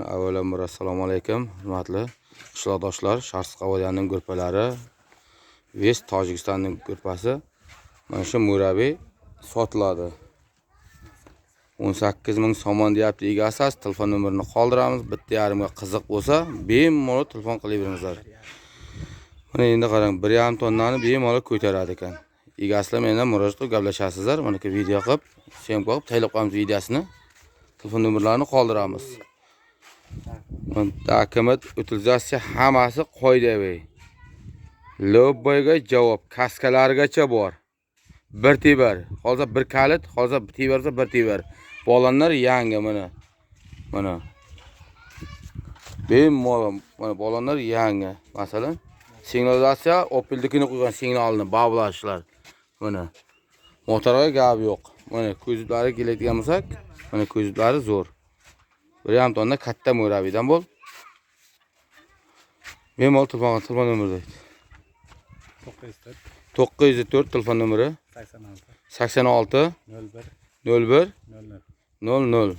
Avvalambor assalomu alaykum, hurmatli qishloqdoshlar. Sharsqavodiyaning grupalari, West Tojikistonning grupasi. Mana shu murabiy sotiladi. 18 ming so'm deyapti egasi. Telefon nomerini qoldiramiz. Bitta yarimga qiziq bo'lsa, bemalol telefon qilaveringizlar. Mana endi qarang, 1,5 tonnani bemalol ko'taradi ekan. Egasizlar mendan murojaat qilib gaplashasizlar. Mana bu video qilib, syomka qilib taylab qo'yamiz videosini. Telefon nomerlarini qoldiramiz. Dokument utilizatsiya hammasi qoidaviy. Lobboyga javob, kaskalargacha bor. Bir tebar, hozir bir kalit, hozir bir tebarsa bir tebar. Balonlar yangi mana. Mana. Bemalol mana balonlar yangi. Masalan, signalizatsiya Opel'dikini qo'ygan signalni bavlashlar. Mana. Motorga gap yo'q. Mana ko'zlari keladigan bo'lsak, mana ko'zlari zo'r. 1,5 tonna katta murabiydan bo'l. Bemalol telefon nomeri. 904 telefon nomeri 86 01 00 00